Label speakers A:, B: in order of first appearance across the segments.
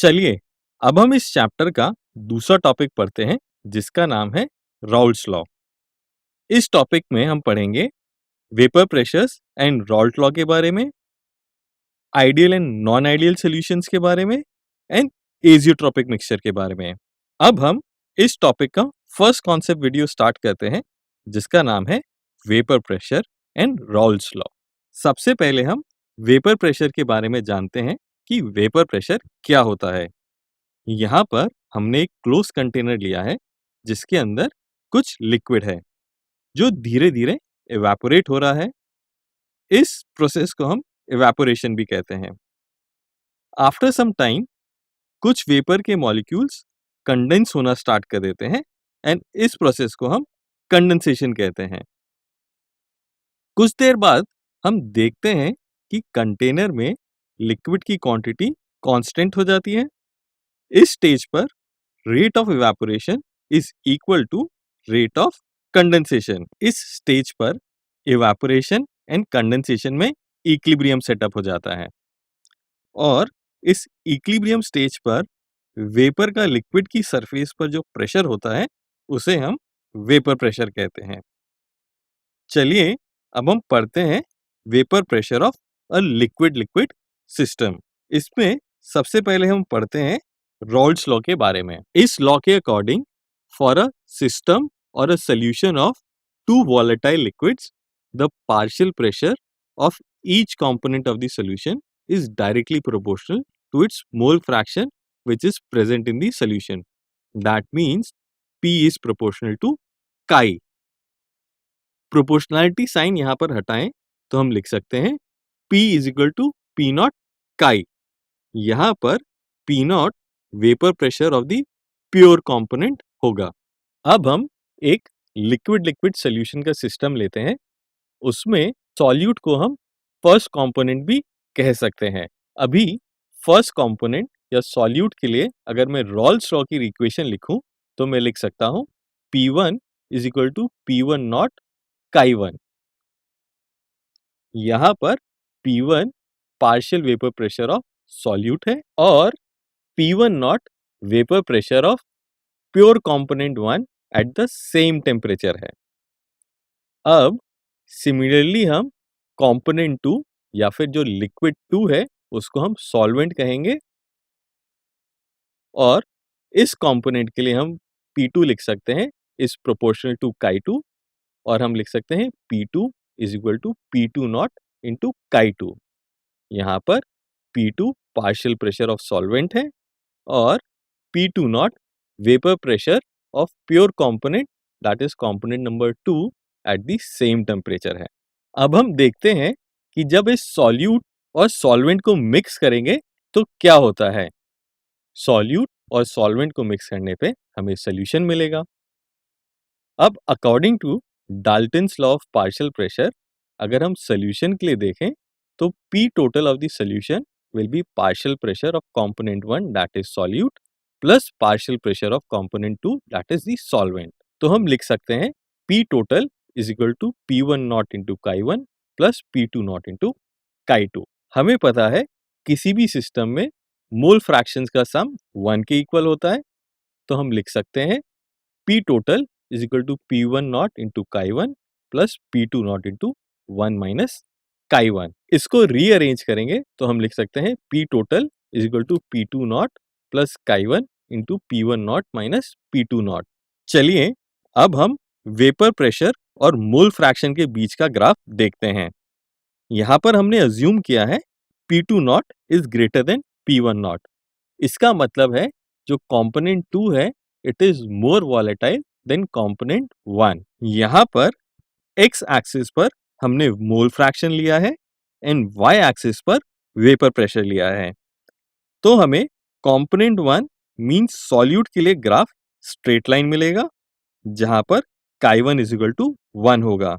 A: चलिए अब हम इस चैप्टर का दूसरा टॉपिक पढ़ते हैं जिसका नाम है राउल्ट्स लॉ। इस टॉपिक में हम पढ़ेंगे vapour pressures and Raoult law के बारे में, ideal and non ideal solutions के बारे में एंड एजियोट्रोपिक मिक्सचर के बारे में। अब हम इस टॉपिक का फर्स्ट कॉन्सेप्ट वीडियो स्टार्ट करते हैं जिसका नाम है vapour pressure and Raoult's law. सबसे पहले हम वेपर प्रेशर के बारे में जानते हैं कि वेपर प्रेशर क्या होता है। यहाँ पर हमने एक क्लोज कंटेनर लिया है जिसके अंदर कुछ लिक्विड है जो धीरे धीरे इवेपोरेट हो रहा है। इस प्रोसेस को हम इवेपोरेशन भी कहते हैं। आफ्टर सम टाइम कुछ वेपर के मॉलिक्यूल्स कंडेंस होना स्टार्ट कर देते हैं एंड इस प्रोसेस को हम कंडेंसेशन कहते हैं। कुछ देर बाद हम देखते हैं कि कंटेनर में लिक्विड की क्वांटिटी कांस्टेंट हो जाती है। इस स्टेज पर rate of evaporation is equal to rate of condensation. इस स्टेज पर इवेपोरेशन एंड कंडेंसेशन में इक्विलिब्रियम सेटअप हो जाता है और इस इक्विलिब्रियम स्टेज पर वेपर का लिक्विड की सरफेस पर जो प्रेशर होता है उसे हम वेपर प्रेशर कहते हैं। चलिए अब हम पढ़ते हैं vapour pressure of a liquid liquid system. इसमें सबसे पहले हम पढ़ते हैं राउल्ट्स लॉ के बारे में। इस लॉ के अकॉर्डिंग फॉर अ सिस्टम और a solution of two volatile liquids the partial pressure of each component of the solution is directly proportional to its mole fraction which is present in the solution. That means P is proportional to chi. Proportionality sign यहाँ पर हटाएं तो हम लिख सकते हैं P is equal to P naught chi. यहाँ पर P नॉट vapour pressure of the pure component होगा। अब हम एक लिक्विड लिक्विड सॉल्यूशन का सिस्टम लेते हैं। उसमें सॉल्यूट को हम फर्स्ट कंपोनेंट भी कह सकते हैं। अभी फर्स्ट कंपोनेंट या सॉल्यूट के लिए अगर मैं राउल्ट्स लॉ की इक्वेशन लिखूं तो मैं लिख सकता हूं P1 is equal to P1 not काई 1। यहाँ पर P1 partial vapour pressure of solute है और P1 not vapour pressure of pure component 1 at the same temperature है। अब सिमिलरली हम कंपोनेंट 2 या फिर जो लिक्विड 2 है उसको हम सॉल्वेंट कहेंगे और इस कंपोनेंट के लिए हम P2 लिख सकते हैं इज प्रोपोर्शनल टू काई 2 और हम लिख सकते हैं P2 is equal to P2 naught into chi 2। यहाँ पर P2 partial pressure of solvent है और P2 not vapour pressure of pure component that is component number 2 at the same temperature है। अब हम देखते हैं कि जब इस सॉल्यूट और सॉल्वेंट को मिक्स करेंगे तो क्या होता है। सॉल्यूट और सॉल्वेंट को मिक्स करने पे हमें सॉल्यूशन मिलेगा। अब according to Dalton's law of partial pressure अगर हम सॉल्यूशन के लिए देखें तो P total of the solution will be partial pressure of component 1 that is solute plus partial pressure of component 2 that is the solvent। तो हम लिख सकते हैं P total is equal to P1 naught into chi 1 plus P2 naught into chi 2। हमें पता है किसी भी सिस्टम में मोल फ्रैक्शंस का सम 1 के इक्वल होता है तो हम लिख सकते हैं P total is equal to P1 naught into chi 1 plus P2 naught into 1 minus chi 1। इसको रीअरेंज करेंगे तो हम लिख सकते हैं P total is equal to P2 naught plus chi 1 into P1 naught minus P2 naught। चलिए अब हम वेपर प्रेशर और मोल फ्रैक्शन के बीच का ग्राफ देखते हैं। यहाँ पर हमने अज्यूम किया है P2 naught is greater than P1 naught। इसका मतलब है जो कंपोनेंट 2 है it is more volatile than component 1। यहाँ पर x एक्सिस पर हमने मोल फ्रैक्शन लिया है एंड y एक्सिस पर वेपर प्रेशर लिया है। तो हमें कंपोनेंट 1 मींस सॉल्यूट के लिए ग्राफ स्ट्रेट लाइन मिलेगा जहां पर chi 1 इज इक्वल टू 1 होगा।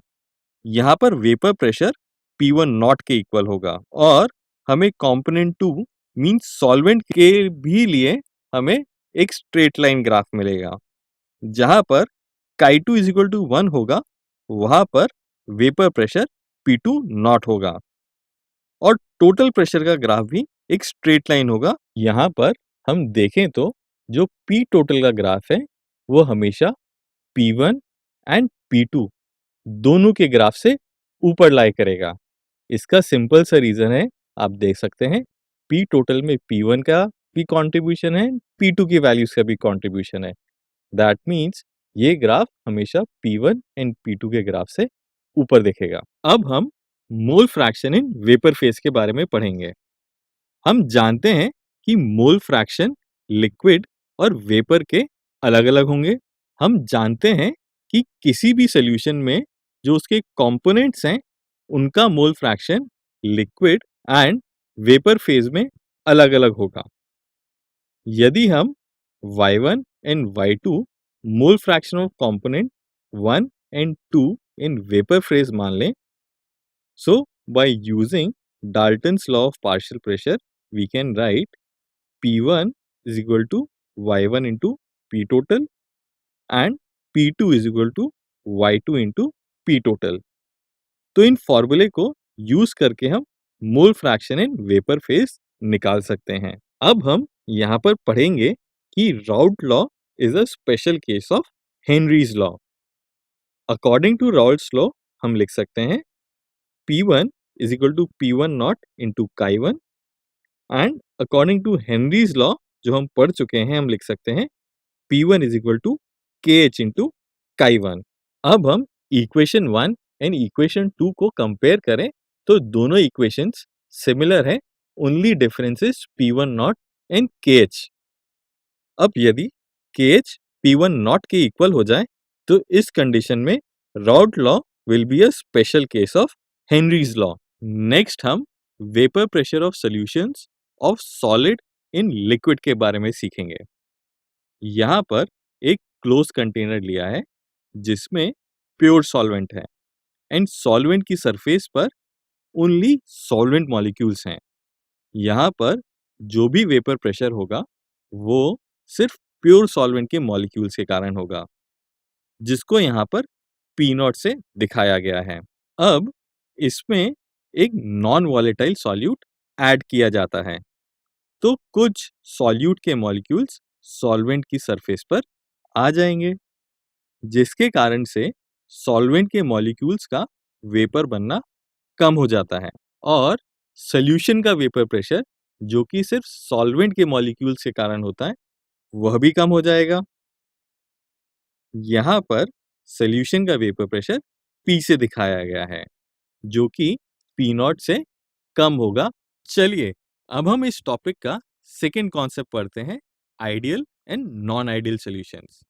A: यहाँ पर वेपर प्रेशर P1 नॉट के इक्वल होगा और हमें कंपोनेंट 2 मींस सॉल्वेंट के भी लिए हमें एक स्ट्रेट लाइन ग्राफ मिलेगा। जहां पर chi 2 इज इक्वल टू 1 होगा वहां पर वेपर प्रेशर P2 नॉट होगा और टोटल प्रेशर का ग्राफ भी एक स्ट्रेट लाइन होगा। यहाँ पर हम देखें तो जो पी टोटल का ग्राफ है वो हमेशा P1 एंड P2 दोनों के ग्राफ से ऊपर लाई करेगा। इसका सिंपल सा रीजन है, आप देख सकते हैं पी टोटल में P1 का भी कंट्रीब्यूशन है, P2 की वैल्यूज का भी कंट्रीब्यूशन है। दैट मीन्स ये ग्राफ हमेशा P1 एंड P2 के ग्राफ से ऊपर दिखेगा। अब हम mole fraction in vapour phase के बारे में पढ़ेंगे। हम जानते हैं कि मोल फ्रैक्शन लिक्विड और वेपर के अलग-अलग होंगे। हम जानते हैं कि किसी भी सॉल्यूशन में जो उसके कंपोनेंट्स हैं, उनका mole fraction liquid and vapour phase में अलग-अलग होगा। यदि हम Y1 and Y2 mole fraction of component 1 and 2 in vapour phase मान लें, so by using Dalton's law of partial pressure, we can write P1 is equal to Y1 into P total and P2 is equal to Y2 into P total. तो इन फॉर्मूले को use करके हम mole fraction in vapour phase निकाल सकते हैं। अब हम यहाँ पर पढ़ेंगे कि Raoult law is a special case of Henry's law. According to Raoult's law हम लिख सकते हैं P1 is equal to P1 naught into chi1 and according to Henry's law जो हम पढ़ चुके हैं, हम लिख सकते हैं P1 is equal to KH into chi1। अब हम इक्वेशन 1 एंड इक्वेशन 2 को कंपेयर करें तो दोनों इक्वेशंस सिमिलर है, only difference is P1 not and KH। अब यदि KH P1 नॉट के इक्वल हो जाए तो इस कंडीशन में Raoult law will be a special case of Henry's law. Next हम vapour pressure of solutions of solid in liquid के बारे में सीखेंगे। यहाँ पर एक क्लोज कंटेनर लिया है जिसमें प्योर सॉल्वेंट है एंड सॉल्वेंट की सरफेस पर ओनली सॉल्वेंट मॉलिक्यूल्स हैं। यहाँ पर जो भी वेपर प्रेशर होगा वो सिर्फ प्योर सॉल्वेंट के मॉलिक्यूल्स के कारण होगा, जिसको यहाँ पर पी नॉट से दिखाया गया है। अब इसमें एक नॉन वॉलेटाइल सॉल्यूट ऐड किया जाता है, तो कुछ सॉल्यूट के मॉलिक्यूल्स सॉल्वेंट की सरफेस पर आ जाएंगे, जिसके कारण से सॉल्वेंट के मॉलिक्यूल्स का वेपर बनना कम हो जाता है और सॉल्यूशन का वेपर प्रेशर जो कि सिर्फ सॉल्वेंट के मॉलिक्यूल्स के कारण होता है वह भी कम हो जाएगा। यहाँ पर सॉल्यूशन का वेपर प्रेशर P से दिखाया गया है जो कि P नॉट से कम होगा। चलिए अब हम इस टॉपिक का सेकेंड कॉन्सेप्ट पढ़ते हैं, ideal and non ideal solutions.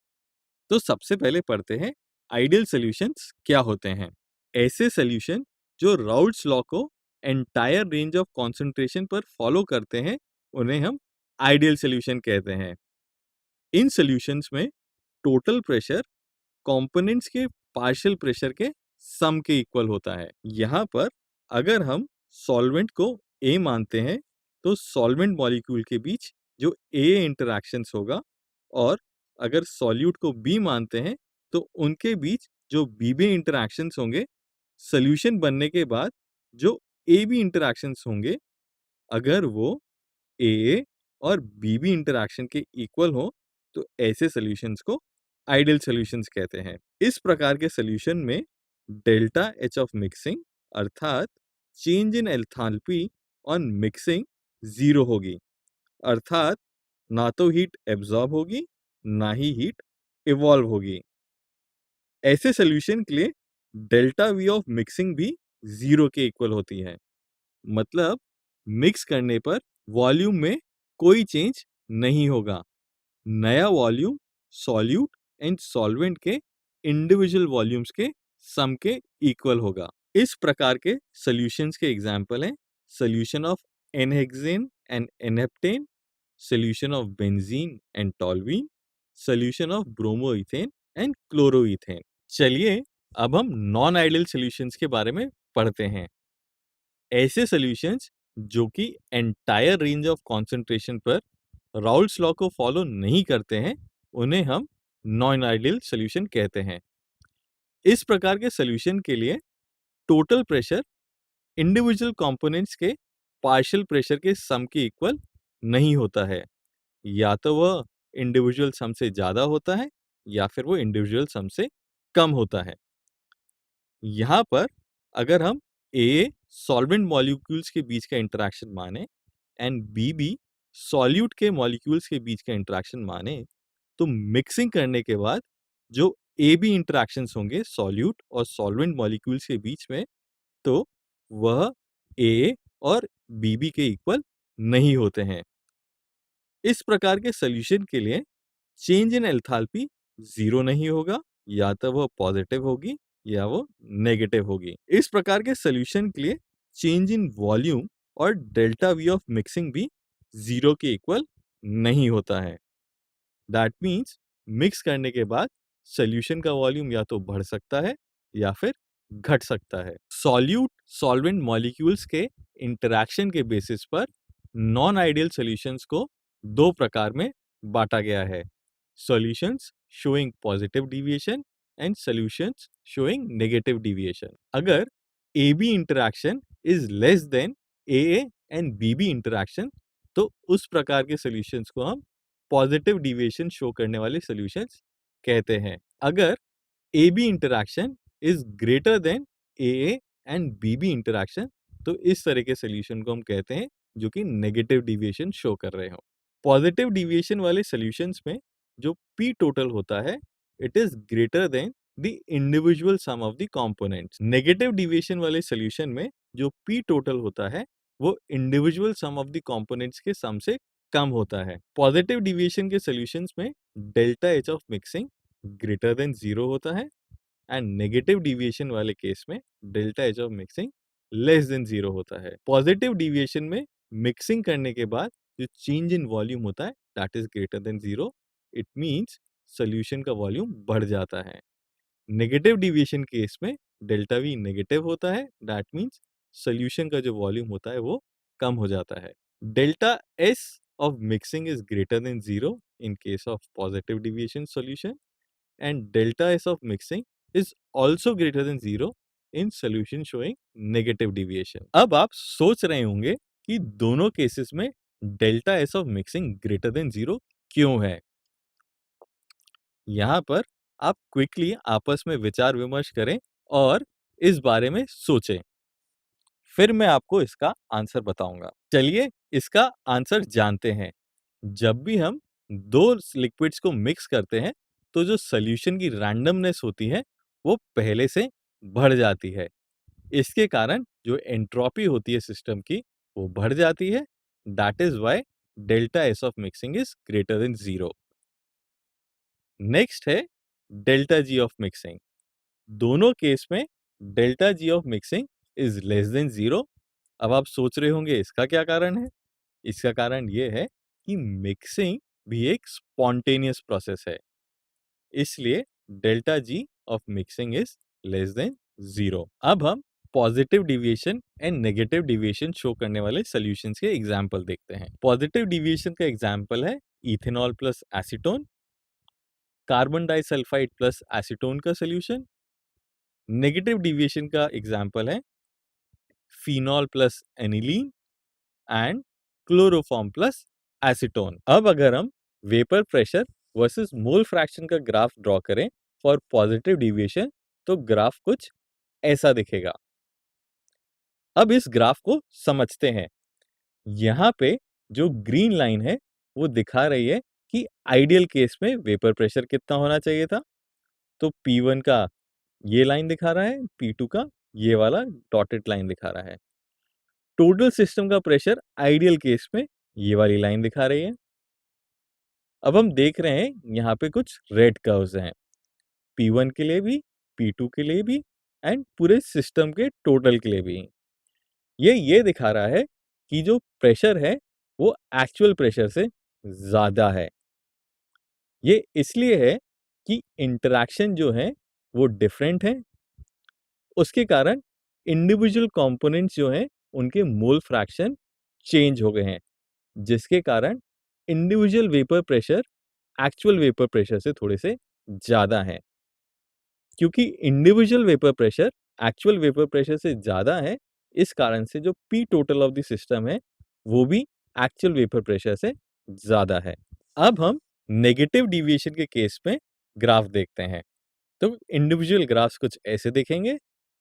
A: तो सबसे पहले पढ़ते हैं आइडियल सॉल्यूशंस क्या होते हैं। ऐसे सॉल्यूशन जो राउट्स लॉ को एंटायर रेंज ऑफ कॉन्सेंट्रेशन पर फॉलो करते हैं उन्हें हम आइडियल सॉल्यूशन कहते हैं। इन सॉल्यूशंस में टोटल प्रेशर कंपोनेंट्स के पार्शियल प्रेशर के सम के इक्वल होता है। यहाँ पर अगर हम सॉल्वेंट को A मानते हैं तो सॉल्वेंट मॉलिक्यूल के बीच जो A इंटरैक्शंस होगा, और अगर सॉल्यूट को B मानते हैं तो उनके बीच जो BB इंटरैक्शंस होंगे, सॉल्यूशन बनने के बाद जो AB इंटरैक्शंस होंगे, अगर वो AA और BB इंटरैक्शन के इक्वल हो तो ऐसे सॉल्यूशंस को आइडियल सॉल्यूशंस कहते हैं। इस प्रकार के सॉल्यूशन में डेल्टा H ऑफ मिक्सिंग अर्थात change in enthalpy on mixing 0 होगी, अर्थात ना तो हीट एब्जॉर्ब होगी ना ही हीट इवॉल्व होगी। ऐसे सॉल्यूशन के लिए डेल्टा V ऑफ मिक्सिंग भी 0 के इक्वल होती है, मतलब मिक्स करने पर वॉल्यूम में कोई चेंज नहीं होगा। नया वॉल्यूम सॉल्यूट एंड सॉल्वेंट के इंडिविजुअल वॉल्यूम्स के सम के इक्वल होगा। इस प्रकार के सॉल्यूशंस के एग्जांपल हैं solution of n hexane and n heptane, solution of benzene and toluene, solution of bromoethane and chloroethane. चलिए अब हम नॉन आइडियल सॉल्यूशंस के बारे में पढ़ते हैं। ऐसे सॉल्यूशंस जो कि एंटायर रेंज ऑफ कॉन्सेंट्रेशन पर राउल्ट्स लॉ को फॉलो नहीं करते हैं उन्हें हम नॉन आइडियल सॉल्यूशन कहते हैं। इस प्रकार के सॉल्यूशन के लिए टोटल प्रेशर इंडिविजुअल कंपोनेंट्स के पार्शियल प्रेशर के सम के इक्वल नहीं होता है, या तो वह इंडिविजुअल सम से ज़्यादा होता है या फिर वो इंडिविजुअल सम से कम होता है। यहाँ पर अगर हम ए सॉल्वेंट मॉलिक्यूल्स के बीच का इंटरेक्शन माने एंड बी सॉल्यूट के मॉलिक्यूल्स के बीच का इंटरेक्शन माने, तो मिक्सिंग करने के बाद जो ए बी इंटरेक्शंस होंगे सॉल्यूट और सॉल्वेंट मॉलिक्यूल्स के बीच में, तो वह ए और बी के इक्वल नहीं होते हैं। इस प्रकार के सॉल्यूशन के लिए चेंज इन एंथैल्पी जीरो नहीं होगा, या तो वो पॉजिटिव होगी या वो नेगेटिव होगी। इस प्रकार के सॉल्यूशन के लिए चेंज इन वॉल्यूम और डेल्टा वी ऑफ मिक्सिंग भी जीरो के इक्वल नहीं होता है। दैट मीन्स मिक्स करने के बाद सॉल्यूशन का वॉल्यूम या तो बढ़ सकता है या फिर घट सकता है। सॉल्यूट सॉल्वेंट मॉलिक्यूल्स के इंटरेक्शन के बेसिस पर नॉन आइडियल सॉल्यूशंस को दो प्रकार में बांटा गया है: solutions showing positive deviation and solutions showing negative deviation. अगर A B interaction is less than A and B interaction, तो उस प्रकार के सॉल्यूशंस को हम पॉजिटिव डिविएशन शो करने वाले सॉल्यूशंस कहते हैं। अगर A B interaction is greater than A and B interaction, तो इस तरह के सॉल्यूशन को हम कहते हैं जो कि नेगेटिव डिविएशन शो कर रहे हो। पॉजिटिव डिविएशन वाले सॉल्यूशंस में जो पी टोटल होता है, it is greater than the individual sum of the components. Negative deviation वाले सॉल्यूशन में जो पी टोटल होता है वो individual sum of the components के सम से कम होता है। पॉजिटिव डिविएशन के सॉल्यूशंस में delta H of mixing greater than zero होता है एंड नेगेटिव डिविएशन वाले केस में delta H of mixing less than zero होता है। पॉजिटिव डिविएशन में मिक्सिंग करने के बाद जो चेंज इन वॉल्यूम होता है that is greater than zero, it means solution का वॉल्यूम बढ़ जाता है। नेगेटिव डिविएशन केस में डेल्टा वी नेगेटिव होता है, दैट मींस सॉल्यूशन का जो वॉल्यूम होता है वो कम हो जाता है। Delta S of mixing is greater than zero in case of positive deviation solution and delta S of mixing is also greater than zero in solution showing negative deviation। अब आप सोच रहे होंगे कि दोनों केसेस में delta S of mixing greater than zero क्यों है। यहाँ पर आप क्विकली आपस में विचार विमर्श करें और इस बारे में सोचें, फिर मैं आपको इसका आंसर बताऊंगा। चलिए इसका आंसर जानते हैं। जब भी हम दो लिक्विड्स को मिक्स करते हैं तो जो सॉल्यूशन की रैंडमनेस होती है वो पहले से बढ़ जाती है। इसके कारण जो एंट्रोपी होती है सिस्टम की वो बढ़ जाती है। That is why delta S of mixing is greater than zero. Next है डेल्टा जी ऑफ मिक्सिंग। दोनों केस में delta G of mixing is less than zero. अब आप सोच रहे होंगे इसका क्या कारण है। इसका कारण ये है कि मिक्सिंग भी एक स्पॉन्टेनियस प्रोसेस है, इसलिए delta G of mixing is less than zero. अब हम positive deviation and negative deviation show करने वाले सॉल्यूशंस के एग्जांपल देखते हैं। पॉजिटिव डिविएशन का एग्जांपल है ethanol plus acetone, carbon disulphide plus acetone का सॉल्यूशन। नेगेटिव डिविएशन का एग्जांपल है phenol plus aniline and chloroform plus acetone. अब अगर हम vapour pressure versus mole fraction का ग्राफ ड्रॉ करें फॉर पॉजिटिव डिविएशन, तो ग्राफ कुछ ऐसा दिखेगा। अब इस ग्राफ को समझते हैं। यहाँ पे जो ग्रीन लाइन है वो दिखा रही है कि आइडियल केस में वेपर प्रेशर कितना होना चाहिए था। तो P1 का ये लाइन दिखा रहा है, P2 का ये वाला डॉटेड लाइन दिखा रहा है। टोटल सिस्टम का प्रेशर आइडियल केस में ये वाली लाइन दिखा रही है। अब हम देख रहे हैं यहाँ पे कुछ रेड कर्व्स हैं, P1 के लिए भी, P2 के लिए भी एंड पूरे सिस्टम के टोटल के लिए भी। ये दिखा रहा है कि जो प्रेशर है वो एक्चुअल प्रेशर से ज़्यादा है। ये इसलिए है कि इंटरैक्शन जो है वो डिफरेंट है, उसके कारण इंडिविजुअल कंपोनेंट्स जो हैं उनके मोल फ्रैक्शन चेंज हो गए हैं, जिसके कारण individual vapour pressure actual vapour pressure से थोड़े से ज़्यादा है। क्योंकि individual vapour pressure actual vapour pressure से ज़्यादा है, इस कारण से जो P total of the system है वो भी एक्चुअल वेपर प्रेशर से ज़्यादा है। अब हम नेगेटिव डिविएशन के केस में ग्राफ देखते हैं। तो इंडिविजुअल ग्राफ्स कुछ ऐसे दिखेंगे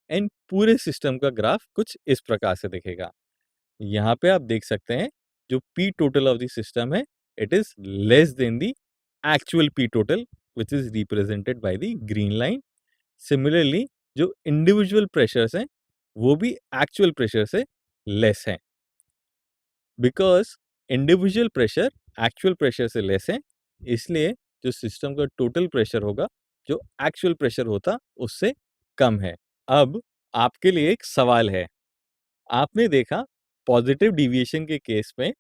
A: एंड पूरे सिस्टम का ग्राफ कुछ इस प्रकार से दिखेगा। यहाँ पे आप देख सकते हैं जो P total of the system है, it is less than the actual P total which is represented by the green line. Similarly जो इंडिविजुअल प्रेशर्स हैं वो भी एक्चुअल प्रेशर से लेस हैं। Because individual pressure actual pressure से less है, इसलिए जो सिस्टम का टोटल प्रेशर होगा जो एक्चुअल प्रेशर होता उससे कम है। अब आपके लिए एक सवाल है। आपने देखा पॉजिटिव डिविएशन के केस में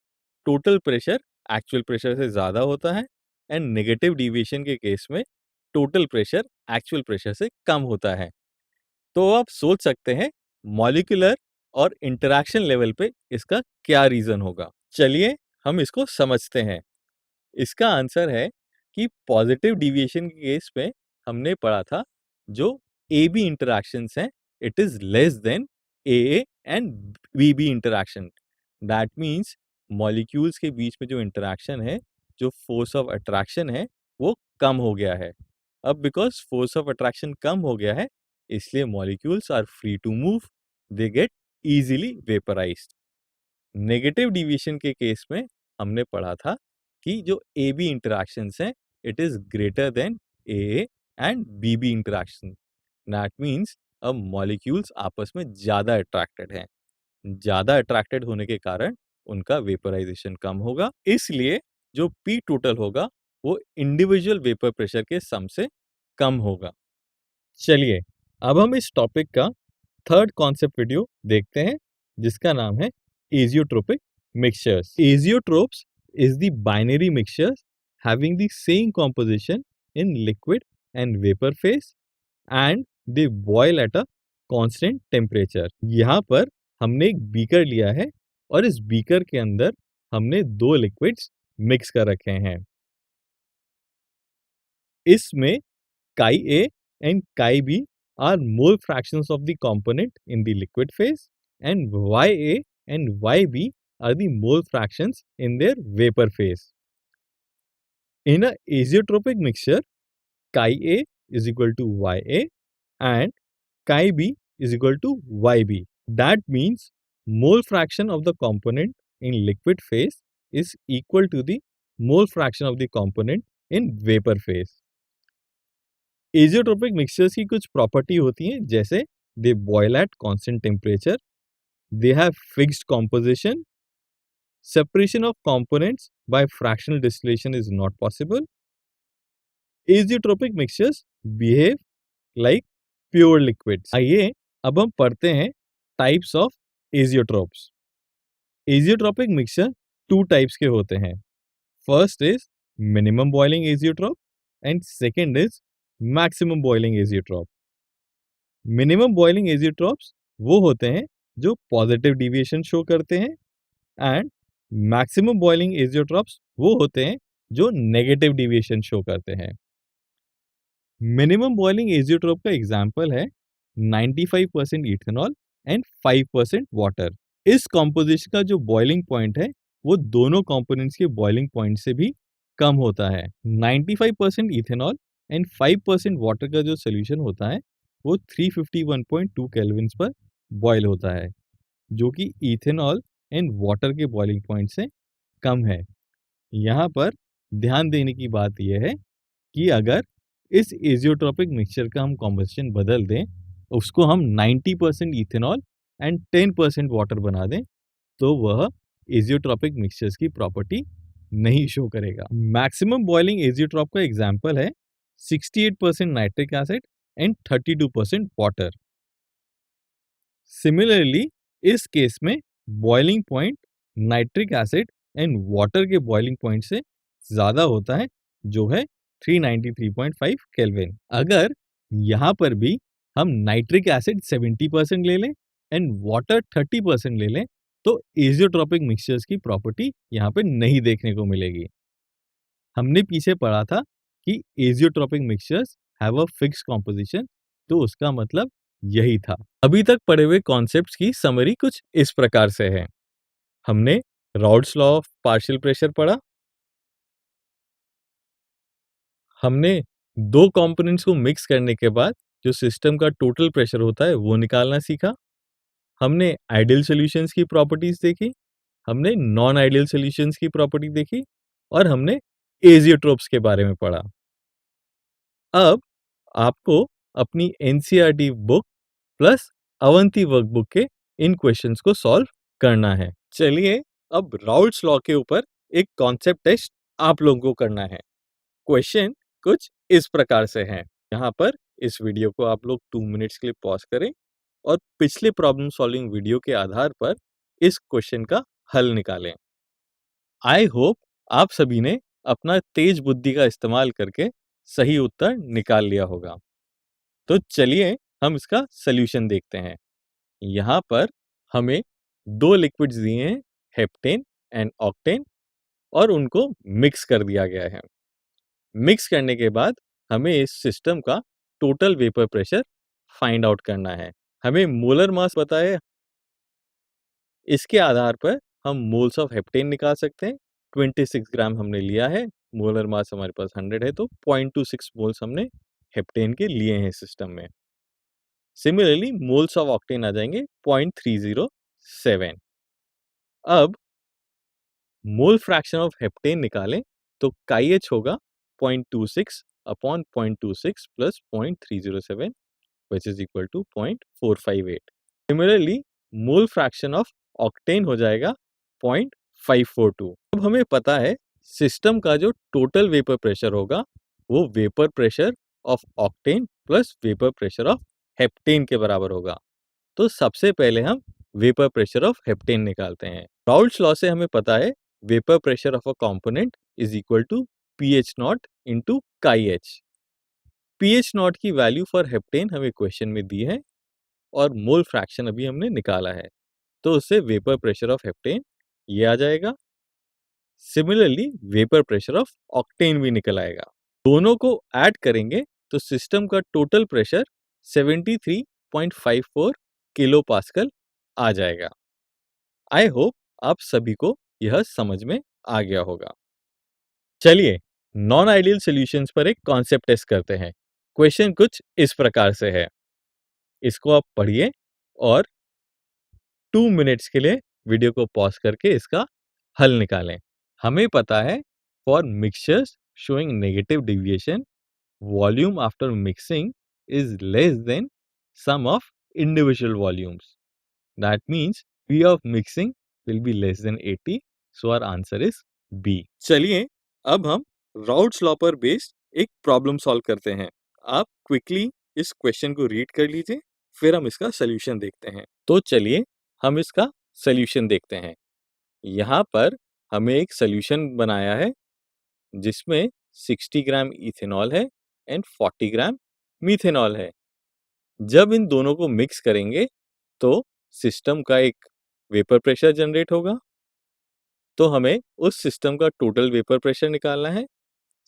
A: टोटल प्रेशर एक्चुअल प्रेशर से ज्यादा होता है एंड नेगेटिव डिविएशन के केस में टोटल प्रेशर एक्चुअल प्रेशर से कम होता है। तो आप सोच सकते हैं मॉलिक्यूलर और इंटरैक्शन लेवल पे इसका क्या रीजन होगा। चलिए हम इसको समझते हैं। इसका आंसर है कि पॉजिटिव डिविएशन के केस में हमने पढ़ा था जो ए बी इंटरैक्शंस हैं it is less than A and B B interaction. That means molecules के बीच में जो इंटरैक्शन है, जो फोर्स ऑफ अट्रैक्शन है वो कम हो गया है। अब बिकॉज फोर्स ऑफ अट्रैक्शन कम हो गया है इसलिए molecules are free to move, they get easily vaporised. Negative deviation के केस में हमने पढ़ा था कि जो ए बी इंटरैक्शंस हैं it is greater than A and B B interaction. That means अब मॉलिक्यूल्स आपस में ज्यादा अट्रैक्टेड हैं। ज्यादा अट्रैक्टेड होने के कारण उनका वेपराइजेशन कम होगा, इसलिए जो पी टोटल होगा वो इंडिविजुअल वेपर प्रेशर के सम से कम होगा। चलिए अब हम इस टॉपिक का थर्ड कॉन्सेप्ट वीडियो देखते हैं जिसका नाम है azeotropic mixtures. Azeotropes is the binary mixtures having the same composition in liquid and vapour phase and they boil at a constant temperature. यहाँ पर हमने एक बीकर लिया है और इस बीकर के अंदर हमने दो लिक्विड्स मिक्स कर रखे हैं। इसमें chi A and chi B are mole fractions of the component in the liquid phase and Ya and Yb are the mole fractions in their vapor phase. In a azeotropic mixture, chi A is equal to Ya and chi B is equal to Yb. That means mole fraction of the component in liquid phase is equal to the mole fraction of the component in vapor phase. Azeotropic mixtures की कुछ property होती हैं जैसे they boil at constant temperature, they have fixed composition, separation of components by fractional distillation is not possible. Azeotropic mixtures behave like pure liquids. आइए अब हम पढ़ते हैं types of azeotropes. Azeotropic mixture two types के होते हैं। First is minimum boiling azeotrope and second is maximum boiling azeotrope. Minimum boiling azeotropes वो होते हैं जो पॉजिटिव डिविएशन शो करते हैं एंड मैक्सिमम बॉइलिंग एजियोट्रोप्स वो होते हैं जो नेगेटिव डिविएशन शो करते हैं। मिनिमम बॉइलिंग एजियोट्रोप का एग्जांपल है 95% इथेनॉल एंड 5% वाटर। इस कॉम्पोजिशन का जो बॉइलिंग पॉइंट है वो दोनों कंपोनेंट्स के बॉइलिंग पॉइंट से भी कम होता है। 95% इथेनॉल एंड 5% वाटर का जो सोल्यूशन होता है वो 351.2 केल्विन्स पर बॉयल होता है, जो कि इथेनॉल एंड वाटर के बॉइलिंग पॉइंट से कम है। यहाँ पर ध्यान देने की बात यह है कि अगर इस एजियोट्रोपिक मिक्सचर का हम कॉम्पोजिशन बदल दें, उसको हम 90% इथेनॉल एंड 10% वाटर बना दें, तो वह एजियोट्रोपिक मिक्सचर्स की प्रॉपर्टी नहीं शो करेगा। मैक्सिमम बॉइलिंग एजियोट्रोप का एग्जांपल है 68% nitric acid and 32% water. Similarly इस केस में boiling point nitric acid and water के बॉइलिंग पॉइंट से ज्यादा होता है, जो है 393.5 केल्विन। अगर यहाँ पर भी हम नाइट्रिक एसिड 70% ले लें एंड वाटर 30% ले लें तो एजियोट्रोपिक मिक्सचर्स की प्रॉपर्टी यहाँ पे नहीं देखने को मिलेगी। हमने पीछे पढ़ा था कि azeotropic mixtures have a fixed composition, तो उसका मतलब यही था। अभी तक पढ़े हुए कॉन्सेप्ट्स की समरी कुछ इस प्रकार से है। हमने Raoult's law of partial pressure पढ़ा, हमने 2 कंपोनेंट्स को मिक्स करने के बाद जो सिस्टम का टोटल प्रेशर होता है वो निकालना सीखा। हमने आइडियल सॉल्यूशंस की प्रॉपर्टीज देखी, हमने नॉन आइडियल सॉल्यूशंस की प्रॉपर्टी देखी और हमने एजियोट्रोप्स के बारे में पढ़ा। अब आपको अपनी NCERT book plus Avanti workbook के इन क्वेश्चंस को सॉल्व करना है। चलिए अब राउल्ट्स लॉ के ऊपर एक कॉन्सेप्ट टेस्ट आप लोगों को करना है। क्वेश्चन कुछ इस प्रकार से है। यहाँ पर इस वीडियो को आप लोग 2 मिनट्स के लिए पॉज करें और पिछले प्रॉब्लम सॉल्विंग वीडियो के आधार पर इस क्वेश्चन का हल निकालें। आई होप आप सभी ने अपना तेज बुद्धि का इस्तेमाल करके सही उत्तर निकाल लिया होगा। तो चलिए हम इसका सॉल्यूशन देखते हैं। यहाँ पर हमें 2 लिक्विड्स दिए हैं, हेप्टेन एंड ऑक्टेन, और उनको मिक्स कर दिया गया है। मिक्स करने के बाद हमें इस सिस्टम का total vapour pressure find out करना है। हमें मोलर मास पता है, इसके आधार पर हम मोल्स ऑफ हेप्टेन निकाल सकते हैं। 26 ग्राम हमने लिया है, मोलर मास हमारे पास 100 है, तो 0.26 मोल्स हमने हेप्टेन के लिए हैं सिस्टम में। सिमिलरली मोल्स ऑफ ऑक्टेन आ जाएंगे 0.307। अब मोल फ्रैक्शन ऑफ हेप्टेन निकालें तो काईएच होगा 0.26 upon 0.26 plus 0.307 which is equal to 0.458. Similarly, mole fraction of octane हो जाएगा 0.542। अब हमें पता है सिस्टम का जो टोटल वेपर प्रेशर होगा वो vapour pressure of octane plus vapour pressure of heptane के बराबर होगा। तो सबसे पहले हम वेपर प्रेशर ऑफ हेप्टेन निकालते हैं। राउल्ट्स लॉ से हमें पता है vapour pressure of a component is equal to P H naught into chi H. P H naught की वैल्यू फॉर हेप्टेन हमें क्वेश्चन में दी है और मोल फ्रैक्शन अभी हमने निकाला है, तो उससे वेपर प्रेशर ऑफ हेप्टेन ये आ जाएगा। Similarly vapour pressure of octane भी निकल आएगा। दोनों को ऐड करेंगे तो सिस्टम का टोटल प्रेशर 73.54 किलो पास्कल आ जाएगा। आई होप आप सभी को यह समझ में आ गया होगा। चलिए नॉन आइडियल सॉल्यूशंस पर एक कॉन्सेप्ट टेस्ट करते हैं। क्वेश्चन कुछ इस प्रकार से है, इसको आप पढ़िए और 2 मिनट्स के लिए वीडियो को पॉज करके इसका हल निकालें। हमें पता है for mixtures showing negative deviation, volume after mixing is less than sum of individual volumes. That means P of mixing will be less than 80. So our answer is B. चलिए अब हम राउल्ट्स लॉ पर based एक problem solve करते हैं। आप quickly इस question को रीड कर लीजिए, फिर हम इसका सोल्यूशन देखते हैं। तो चलिए हम इसका सोल्यूशन देखते हैं। यहाँ पर हमें एक सोल्यूशन बनाया है जिसमें 60 ग्राम इथेनॉल है एंड 40 ग्राम मीथेनॉल है। जब इन दोनों को मिक्स करेंगे तो सिस्टम का एक वेपर प्रेशर जनरेट होगा, तो हमें उस सिस्टम का टोटल वेपर प्रेशर निकालना है।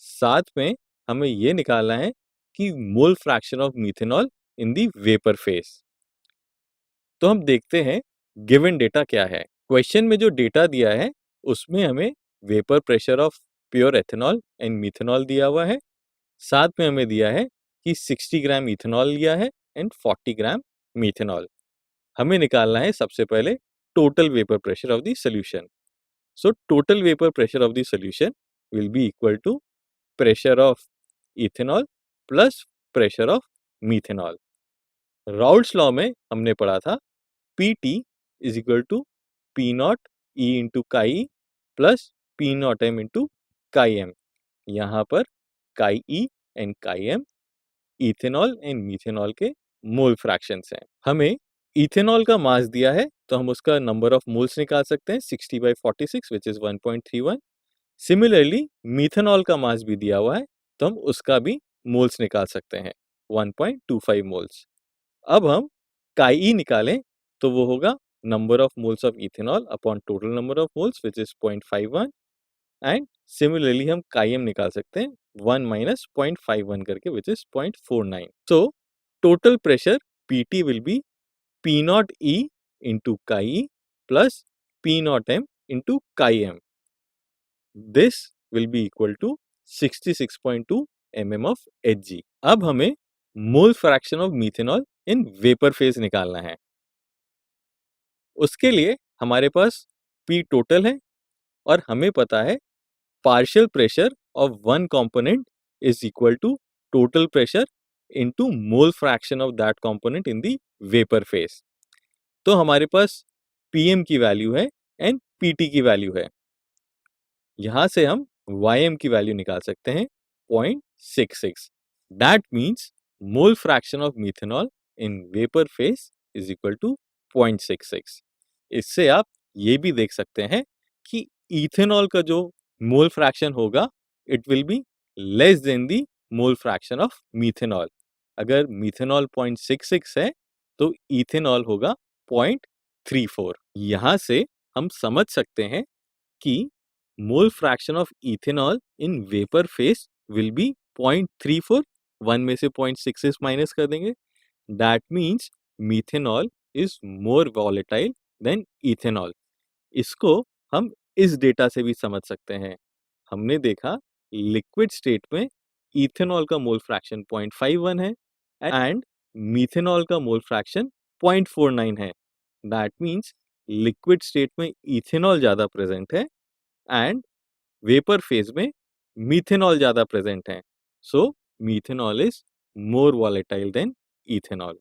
A: साथ में हमें ये निकालना है कि mole fraction of methanol in the vapour phase. तो हम देखते हैं गिवन डेटा क्या है। क्वेश्चन में जो डेटा दिया है उसमें हमें vapour pressure of pure ethanol and methanol दिया हुआ है। साथ में हमें दिया है कि 60 ग्राम इथेनॉल लिया है एंड 40 ग्राम मीथेनॉल। हमें निकालना है सबसे पहले total vapour pressure of the solution. So total vapour pressure of the solution will be equal to pressure of ethanol plus pressure of methanol. Raoult's law में हमने पढ़ा था Pt is equal to P nought E into chi plus P nought M into chi M. यहाँ पर chi E and chi M ethanol and methanol के mole fractions हैं। हमें ethanol का मास दिया है तो हम उसका नंबर ऑफ मोल्स निकाल सकते हैं 60/46 विच इज 1.31। सिमिलरली मीथेनॉल का मास भी दिया हुआ है तो हम उसका भी मोल्स निकाल सकते हैं 1.25 मोल्स। अब हम काई निकालें तो वो होगा number of moles of ethanol upon total number of moles which is 0.51 and similarly हम काईएम निकाल सकते हैं 1 माइनस 0.51 करके which is 0.49। So total pressure Pt will be P nought E into chi plus P nought M into chi M। This will be equal to 66.2 mm of Hg। अब हमें mole fraction of methanol in vapour phase निकालना है। उसके लिए हमारे पास P total है और हमें पता है partial pressure of one component is equal to total pressure into mole fraction of that component in the vapor phase। तो हमारे पास Pm की वैल्यू है एंड Pt की वैल्यू है। यहाँ से हम Ym की वैल्यू निकाल सकते हैं 0.66। That means mole fraction of methanol in vapor phase is equal to 0.66। इससे आप ये भी देख सकते हैं कि इथेनॉल का जो मोल फ्रैक्शन होगा it will be less than the mole fraction of methanol. अगर मीथेनॉल 0.66 है तो इथेनॉल होगा 0.34। यहाँ से हम समझ सकते हैं कि mole fraction of ethanol in vapour phase will be 0.34। 1 में से 0.66 माइनस कर देंगे। That means methanol is more volatile than ethanol. इसको हम इस डेटा से भी समझ सकते हैं। हमने देखा लिक्विड स्टेट में इथेनॉल का मोल फ्रैक्शन 0.51 है एंड मीथेनॉल का मोल फ्रैक्शन 0.49 है। दैट मीन्स लिक्विड स्टेट में इथेनॉल ज्यादा प्रेजेंट है एंड वेपर फेज में मीथेनॉल ज्यादा प्रेजेंट है। So methanol is more volatile than ethanol.